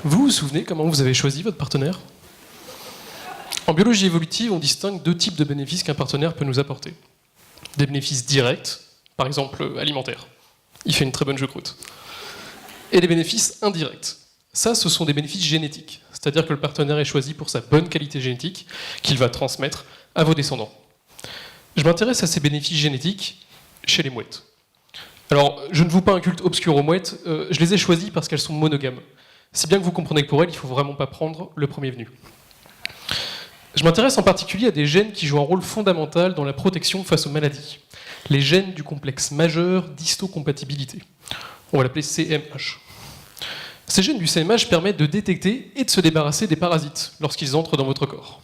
Vous vous souvenez comment vous avez choisi votre partenaire? En biologie évolutive, on distingue deux types de bénéfices qu'un partenaire peut nous apporter. Des bénéfices directs, par exemple alimentaires. Il fait une très bonne choucroute. Et des bénéfices indirects. Ça, ce sont des bénéfices génétiques. C'est-à-dire que le partenaire est choisi pour sa bonne qualité génétique qu'il va transmettre à vos descendants. Je m'intéresse à ces bénéfices génétiques chez les mouettes. Alors, je ne voue pas un culte obscur aux mouettes, je les ai choisies parce qu'elles sont monogames. Si bien que vous comprenez que pour elles, il ne faut vraiment pas prendre le premier venu. Je m'intéresse en particulier à des gènes qui jouent un rôle fondamental dans la protection face aux maladies. Les gènes du complexe majeur d'histocompatibilité. On va l'appeler CMH. Ces gènes du CMH permettent de détecter et de se débarrasser des parasites lorsqu'ils entrent dans votre corps.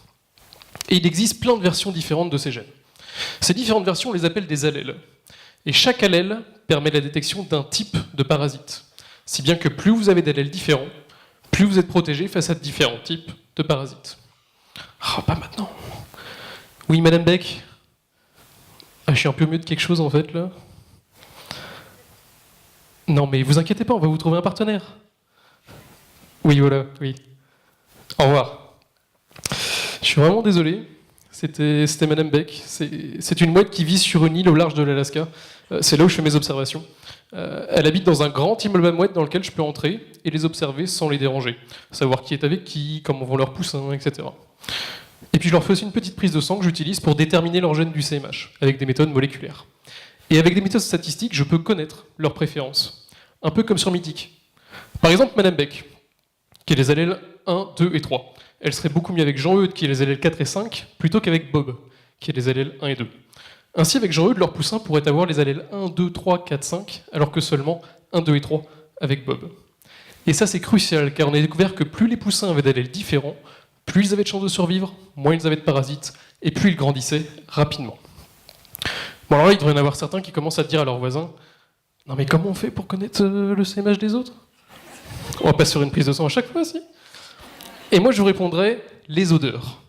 Et il existe plein de versions différentes de ces gènes. Ces différentes versions, on les appelle des allèles. Et chaque allèle permet la détection d'un type de parasite. Si bien que plus vous avez d'allèles différents, plus vous êtes protégé face à différents types de parasites. Ah, pas maintenant. Oui, Madame Beck. Ah, je suis un peu mieux de quelque chose en fait là. Non, mais vous inquiétez pas, on va vous trouver un partenaire. Oui, voilà, oui. Au revoir. Je suis vraiment désolé. C'était Madame Beck. C'est une mouette qui vit sur une île au large de l'Alaska. C'est là où je fais mes observations. Elle habite dans un grand immeuble à mouettes dans lequel je peux entrer et les observer sans les déranger. Savoir qui est avec qui, comment vont leurs poussins, etc. Et puis je leur fais aussi une petite prise de sang que j'utilise pour déterminer leur gène du CMH, avec des méthodes moléculaires. Et avec des méthodes statistiques, je peux connaître leurs préférences. Un peu comme sur Mythique. Par exemple, Madame Beck, qui a les allèles 1, 2 et 3. Elle serait beaucoup mieux avec Jean-Eudes, qui a les allèles 4 et 5, plutôt qu'avec Bob, qui a les allèles 1 et 2. Ainsi, avec Jean-Eudes, leur poussin pourrait avoir les allèles 1, 2, 3, 4, 5, alors que seulement 1, 2 et 3 avec Bob. Et ça, c'est crucial, car on a découvert que plus les poussins avaient d'allèles différents, plus ils avaient de chances de survivre, moins ils avaient de parasites, et plus ils grandissaient rapidement. Bon, alors là, il devrait y en avoir certains qui commencent à dire à leurs voisins « Non mais comment on fait pour connaître le CMH des autres ? On va pas sur une prise de sang à chaque fois, si ?» Et moi, je vous répondrais « Les odeurs ».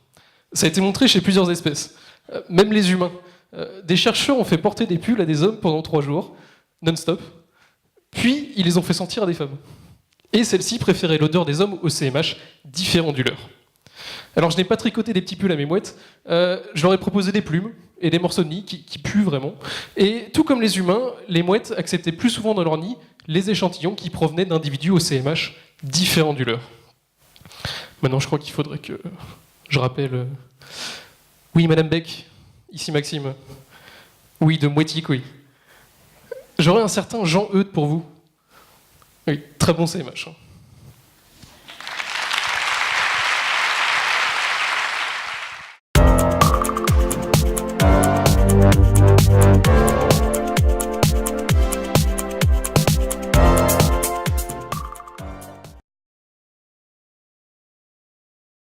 Ça a été montré chez plusieurs espèces, même les humains. Des chercheurs ont fait porter des pulls à des hommes pendant 3 jours, non-stop, puis ils les ont fait sentir à des femmes. Et celles-ci préféraient l'odeur des hommes au CMH différent du leur. Alors je n'ai pas tricoté des petits pulls à mes mouettes, je leur ai proposé des plumes et des morceaux de nid qui puent vraiment. Et tout comme les humains, les mouettes acceptaient plus souvent dans leur nid les échantillons qui provenaient d'individus au CMH différents du leur. Maintenant je crois qu'il faudrait que je rappelle... Oui, Madame Beck, ici Maxime. Oui, de Mouettique, oui. J'aurais un certain Jean-Eudes pour vous. Oui, très bon CMH.